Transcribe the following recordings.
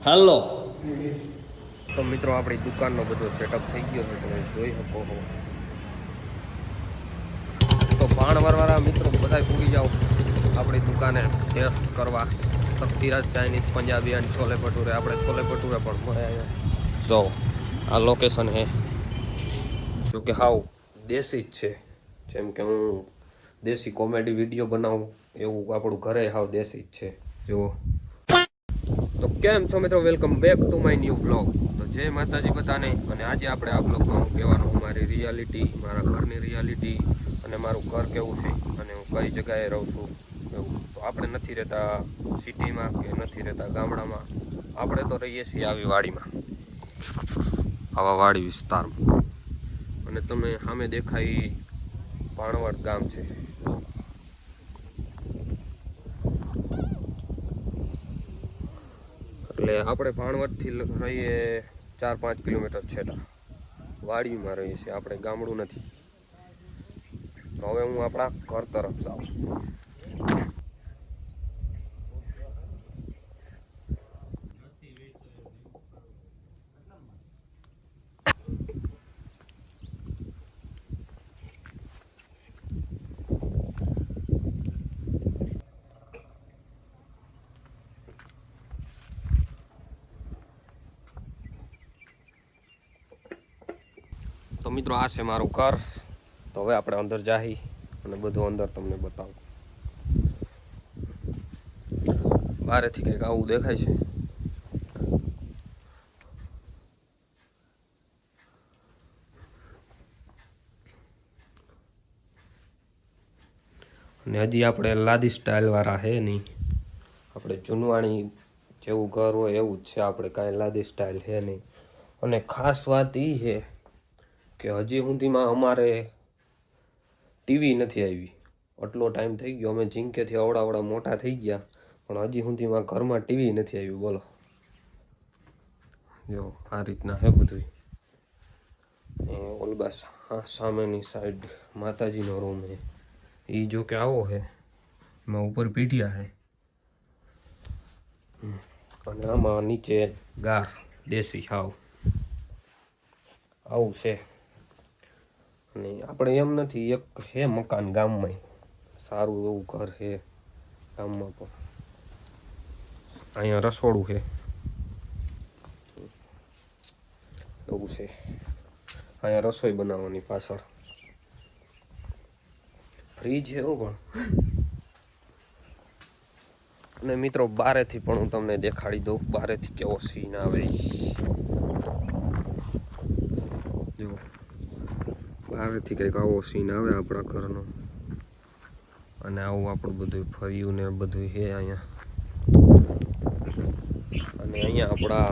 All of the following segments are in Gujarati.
હાલો તો મિત્રો આપણી દુકાનનો બધો સેટઅપ થઈ ગયો છે, તમે જોઈ શકો છો. તો ભાણવરવાળા મિત્રો બધા પૂરી જાઓ આપણી દુકાને ટેસ્ટ કરવા. શક્તિરાજ ચાઇનીઝ, પંજાબી અને છોલે ભટુરે. આપણે છોલે ભટુરે પણ મળે અહીંયા. જો આ લોકેશન હે, જો કે હાવ દેશી જ છે. જેમ કે હું દેશી કોમેડી વિડીયો બનાવું એવું આપણું ઘરે હાવ દેશી જ છે. જુઓ. તો કેમ છો મિત્રો, welcome back to my new blog. તો જય માતાજી બધાને. અને આજે આપણે આ બ્લોગમાં કહેવાનું મારી રિયાલિટી, મારા ઘરની રિયાલિટી અને મારું ઘર કેવું છે અને હું કઈ જગ્યાએ રહું છું એવું. તો આપણે નથી રહેતા સિટીમાં કે નથી રહેતા ગામડામાં, આપણે તો રહીએ છીએ આવી વાડીમાં, આવા વાડી વિસ્તારમાં. અને તમે સામે દેખાય ભાણવડ ગામ છે. એટલે આપણે ભાણવડથી રહીએ 4-5 કિલોમીટર છેટા વાડીમાં રહીએ છીએ આપણે, ગામડું નથી. તો હવે હું આપણા ઘર તરફ જાઉં. તો મિત્રો આ છે મારું ઘર. તો હવે આપણે અંદર જાહી અને બધું અંદર તમને બતાવું. બહારેથી કંઈક આવું દેખાય છે. અને હજી આપણે લાદી સ્ટાઇલ વાળા હે નહીં, આપણે જૂનવાણી જેવું ઘર હોય એવું જ છે. આપણે કાંઈ લાદી સ્ટાઇલ હે નહીં. અને ખાસ વાત એ છે કે હજી સુધીમાં અમારે ટીવી નથી આવી. આટલો ટાઈમ થઈ ગયો, અમે જીંકેથી અવડા મોટા થઈ ગયા, પણ હજી સુધીમાં ઘરમાં ટીવી નથી આવ્યું. બોલો, જો આ રીતના હે બધું. ઓલી બસ સામેની સાઈડ માતાજીનો રૂમ છે. એ જો કે આવો છે, એમાં ઉપર પીઢિયા છે અને આમાં નીચે ગાર દેશી હાવ આવું છે. અને આપણે એમ નથી, એક છે મકાન ગામમાં, સારું એવું ઘર છે ગામમાં પણ. અહીંયા રસોડું છે એવું છે. અહીંયા રસોઈ બનાવવાની પાછળ ફ્રીજ છે એવું પણ. અને મિત્રો બારેથી પણ હું તમને દેખાડી દઉં, બારેથી કેવો સીન આવે. જો બારેથી કંઈક આવો સીન આવે આપણા ઘરનો. અને આવું આપણું બધું ફર્યું ને બધું છે અહીંયા. અને અહીંયા આપણા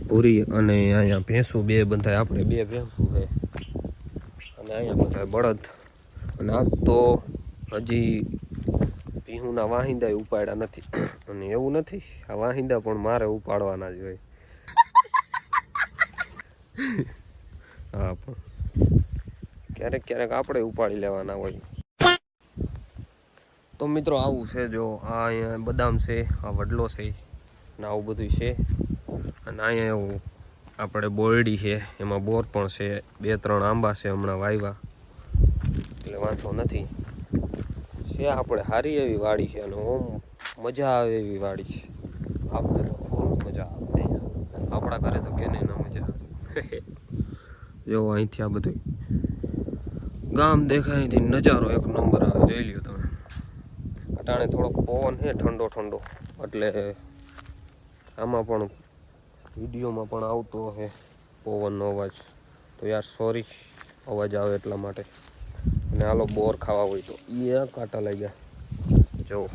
પૂરી અને અહીંયા ભેંસું બે બંધાય. આપણે 2 ભેંસું છે અને અહીંયા બધા બળદ. અને આજ તો હજી ભીહુના વાહિંદા ઉપાડ્યા નથી. અને એવું નથી, આ વાહિંદા પણ મારે ઉપાડવાના જ હોય. હા, પણ ક્યારેક ક્યારેક આપણે ઉપાડી લેવાના હોય. તો મિત્રો આવું છે. જો આ અહીંયા બદામ છે, આ વડલો છે ને આવું બધું છે. અને અહીંયા એવું આપણે બોરડી છે, એમાં બોર પણ છે. 2-3 આંબા છે હમણાં વાવ્યા, એટલે વાંધો નથી. છે આપણે સારી એવી વાડી છે અને ઓમ મજા આવે એવી વાડી છે. આપણે તો ફૂલ મજા આવે અહીંયા. આપણા ઘરે તો કેને ના મજા આવે. જો અહીંથી આ બધું ગામ દેખાય, અહીંથી નજારો એક નંબર આવે. જોઈ લ્યો તમે. અટાણે થોડોક પવન છે ઠંડો ઠંડો, એટલે આમાં પણ વિડીયોમાં પણ આવતો હશે પવનનો અવાજ. તો યાર સોરી, અવાજ આવે એટલા માટે. અને હાલો બોર ખાવા હોય તો એ કાંટા લાગ્યા. જો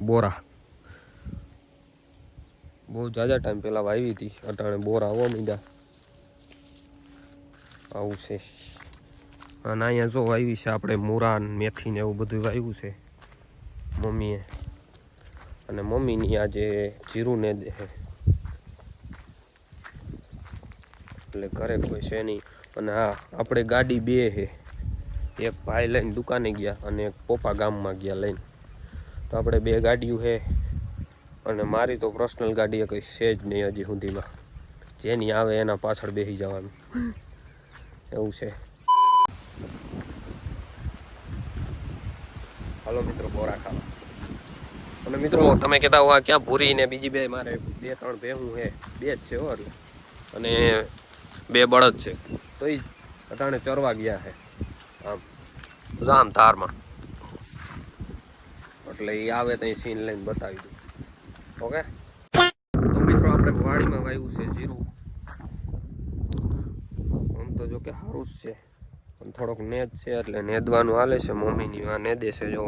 બોરા બહુ ઝાઝા ટાઈમ પહેલાં વાવી હતી, અટાણે બોર આવવા માંડ્યા. આવું છે. અને અહીંયા જો વાવી છે આપણે મૂરા, મેથી ને એવું બધું વાવ્યું છે મમ્મીએ. અને મમ્મીની આજે જીરું ને દે, એટલે ઘરે કોઈ છે નહીં. અને હા, આપણે ગાડી 2 છે. એક ભાઈ લઈને દુકાને ગયા અને એક પપ્પા ગામમાં ગયા લઈને. તો આપણે 2 ગાડીઓ છે અને મારી તો પર્સનલ ગાડી કંઈ છે જ નહીં હજી સુધીમાં. જેની આવે એના પાછળ બેસી જવાનું એવું છે. હાલો મિત્રો બોરા ખાવા. અને મિત્રો તમે કહેતા હો ક્યાં પૂરી ને બીજી 2 મારે 2-3 ભેહું છે, 2 જ છે હો એટલે, અને 2 બળદ છે તો એ અટાણે ચરવા ગયા છે આમ ધારમાં. એટલે એ આવે તો સીન લઈને બતાવી દઉં. ઓકે તો મિત્રો આપણે વાડીમાં વાવ્યું છે જીરું. આમ તો જો કે સારું જ છે પણ થોડોક નેદ છે એટલે નેદવાનું હાલે છે. મમ્મીની આ નેદે છે જો.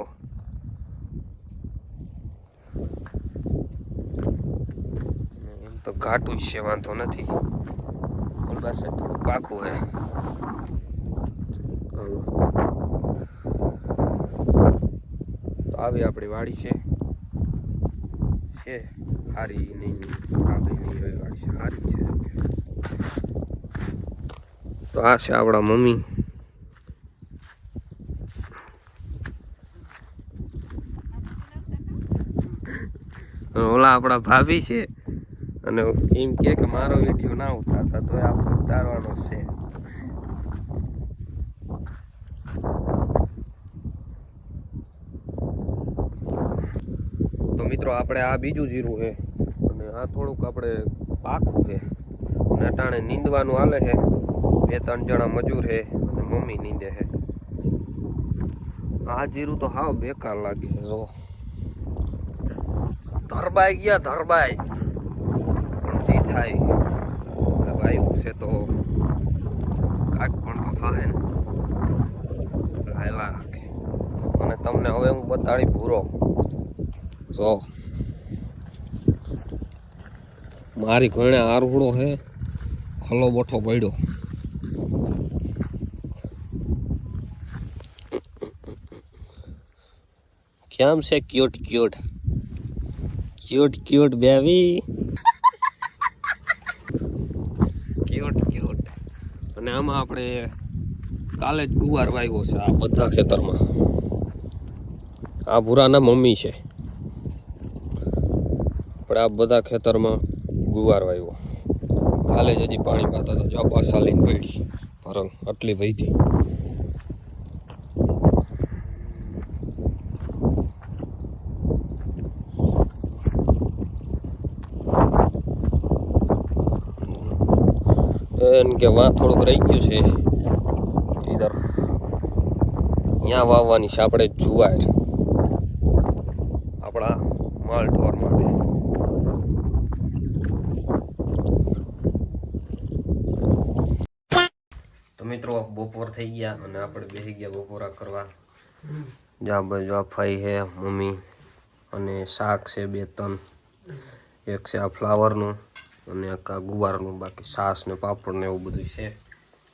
એમ તો ઘાટું જ છે વાંધો નથી. બસ થોડુંક પાકું હે. તો આવી આપણી વાડી છે સારી નહીં, ખરાબ નહીં એવી વાડી છે, સારી છે. તો આ છે આપણા મમ્મી. ઓલા આપણા ભાભી છે અને એમ કે મારો વિડીયો ના ઉતારતા તો આપણે ઉતારવાનો છે. તો મિત્રો આપણે આ બીજું જીરું છે અને આ થોડુંક આપણે પાકું છે અને અટાણે નીંદવાનું હાલે છે. 2-3 જણા મજૂર છે અને મમ્મી નીંદે છે. આ જીરું તો હાવ બેકાર લાગે છે જો. ધરબાઈ ગયા ધરબાઈ પણ જે થાય ભાઈ છે તો કાંઈક પણ તો થાય ને હાલા રાખે. અને તમને હવે હું બતાડી ભૂરો જો મારી ઘણે આરહુડો છે, ખલો બોઠો પડ્યો. કેમ છે cute cute cute cute baby cute cute. અને આમાં આપણે કાલે જ ગુવાર વાવ્યો છે આ બધા ખેતરમાં. આ ભૂરાના મમ્મી છે. આપણે આ બધા ખેતરમાં ગુવાર વાવ્યો. કાલે જ હજી પાણી પાતા હતા. જો પાસા લઈને પડી ભરંગ આટલી વહીતી. કે વાં થોડુંક રહી ગયું છે ઈધર. ત્યાં વાવવાની છે આપણે જુવાર આપણા માલ ઢોર માટે. તો મિત્રો બપોર થઈ ગયા અને આપણે બેસી ગયા બપોરા કરવા. જ્યાં બાજુ આ ફાઈ છે મમ્મી અને શાક છે 2-3. એક છે આ ફ્લાવરનું અને એક આ ગુવારનું. બાકી છાશ ને પાપડ ને એવું બધું છે.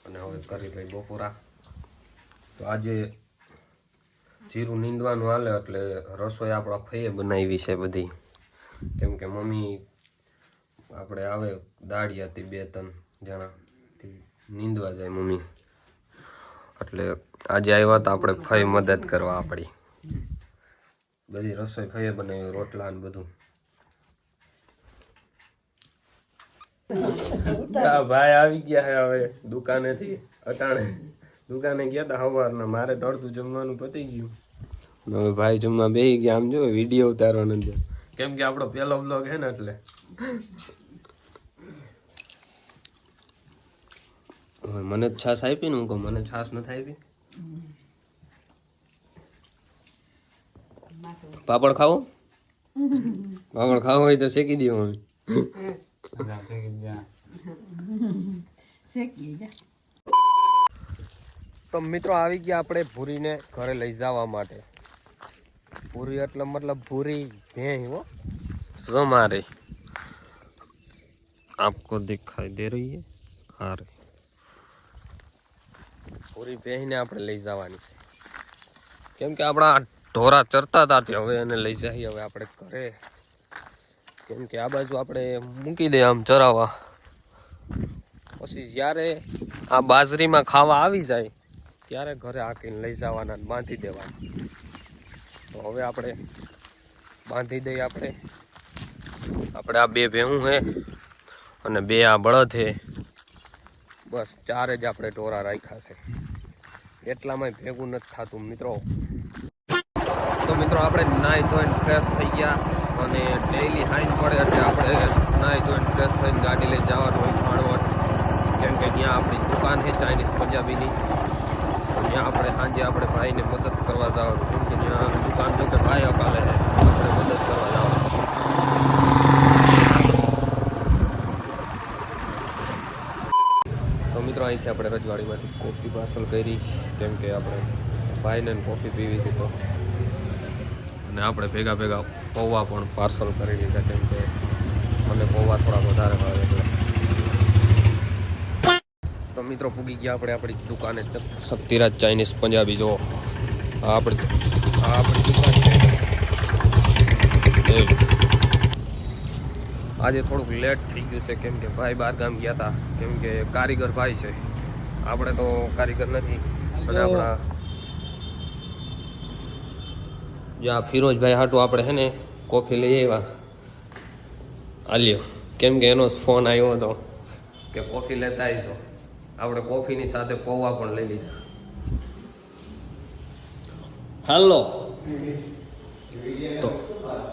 અને હવે કરી લઈ બપોરા. તો આજે જીરું નીંદવાનું હાલે એટલે રસોઈ આપણા ફઈએ બનાવી છે બધી. કેમ કે મમ્મી આપણે આવે દાળી હતી 2-3 જણા નીંદવા જાય મમ્મી એટલે આજે આવ્યા તો આપણે ફઈ મદદ કરવા આપણી. બધી રસોઈ ફઈએ બનાવી, રોટલા ને બધું. ભાઈ આવી ગયા છે હવે દુકાનેથી. અટાણે દુકાને ગયા હતા સવારના. મારે તળતું જમવાનું પતી ગયું. હવે ભાઈ જમવા બેસી ગયા. આમ જો વિડીયો ઉતારવાનો છે કેમ કે આપણો પહેલો બ્લોગ છે ને એટલે. મને જ છાશ આપી ને હું કહું મને છાશ નથી આપી. પાપડ ખાવો? પાપડ ખાવો હોય તો શેકી દો. તો મિત્રો આવી ગયા આપણે ભૂરીને ઘરે લઈ જવા માટે. ભૂરી એટલે મતલબ ભૂરી ભેંસ હો हमारे आपको दिखाई दे रही है आ रही पूरी बहने આપણે લઈ જવાની છે કેમ કે આપણા ઢોરા ચરતા હતા તે હવે એને લઈ જઈએ હવે આપણે ઘરે કેમ કે આ બાજુ આપણે મૂકી દે આમ ચરાવવા પછી જ્યારે આ બાજરીમાં ખાવા આવી જાય ત્યારે ઘરે હાકીને લઈ જવાના બાંધી દેવાના તો હવે આપણે બાંધી દઈએ આપણે આ 2 ભેહું છે અને 2 આ બળદ છે. બસ 4 જ આપણે ટોરા રાખ્યા છે. એટલામાં ભેગું નથી થતું મિત્રો. તો મિત્રો આપણે નાહી ધોઈને ફ્રેશ થઈ ગયા અને ડેઈલી હાઈન પડે એટલે આપણે નાહી ધોઈને ફ્રેશ થઈને ગાડી લઈને જવાનું હોય ખાણવટ. કેમ કે ત્યાં આપણી દુકાન છે ચાઇનીઝ પંજાબીની. ત્યાં આપણે સાંજે આપણે ભાઈને મદદ કરવા જવાનું. કેમ કે ત્યાં દુકાન જો કે ભાઈ અકાલે છે, આપણે મદદ કરવા જવાનું. તો મિત્રો અહીંથી આપણે રજવાડીમાંથી કોફી પાર્સલ કરી. કેમ કે આપણે ભાઈને કોફી પીવી હતી તો. અને આપણે ભેગા પૌવા પણ પાર્સલ કરી દીધા. કેમ કે મને પૌવા થોડા વધારે ભાવે એટલે. તો મિત્રો પૂગી ગયા આપણે આપણી દુકાને શક્તિરાજ ચાઇનીઝ પંજાબી. જો આપણી દુકાન છે. આજે થોડુંક લેટ થઈ ગયું છે કેમ કે ભાઈ બહાર ગામ ગયા હતા. કેમ કે કારીગર ભાઈ છે, આપણે તો કારીગર નથી. અને આપણા જ્યાં ફિરોજભાઈ હાટું આપણે છે ને કોફી લઈ આવ્યા આલ્યો. કેમ કે એનો ફોન આવ્યો હતો કે કોફી લેતા આવીશો. આપણે કોફીની સાથે પૌવા પણ લઈ લીધા. હાલો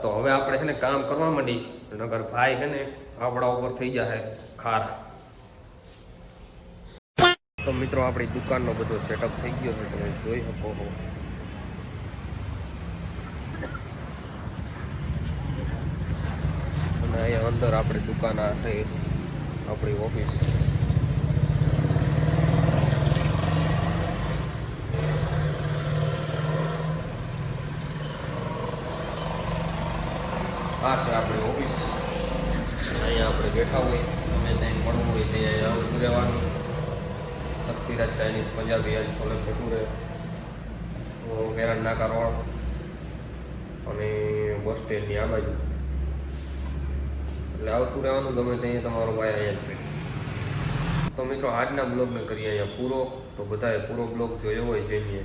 તો હવે આપણે છે ને કામ કરવા માંડી. નગર ભાઈ છે ને આપણા ઉપર થઈ જાય ખારા. તો મિત્રો આપણી દુકાનનો બધો સેટઅપ થઈ ગયો છે, તમે જોઈ શકો છો. અને અહીંયા અંદર આપણી દુકાન આ છે, આપણી ઓફિસ. આ છે આપણી ઓફિસ. અહીંયા આપણે બેઠા હોય, તમે ત્યાં મળવું હોય ત્યાં આવતું રહેવાનું. શક્તિરાજ ચાઇનીઝ પંજાબી આ છોલે ભટુરે, વેરાન નાકા રોડ અને બસ સ્ટેન્ડની આ બાજુ. એટલે આવતું રહેવાનું ગમે ત્યાં તમારો ભાઈ અહીંયા છે. તો મિત્રો આજના બ્લોગને કરીએ અહીંયા પૂરો. તો બધાએ પૂરો બ્લોગ જોયો હોય જેને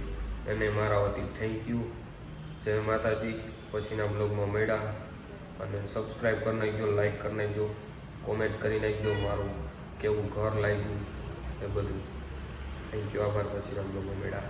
એને મારા વતી થેન્ક યુ. જય માતાજી. પછીના બ્લોગમાં મળ્યા. અને સબસ્ક્રાઈબ કરી નાખજો, લાઈક કરી નાખજો, કોમેન્ટ કરી નાખજો મારું કેવું ઘર લાગ્યું એ બધું. Thank you. આભાર. પછીના બ્લોગમાં મળ્યા.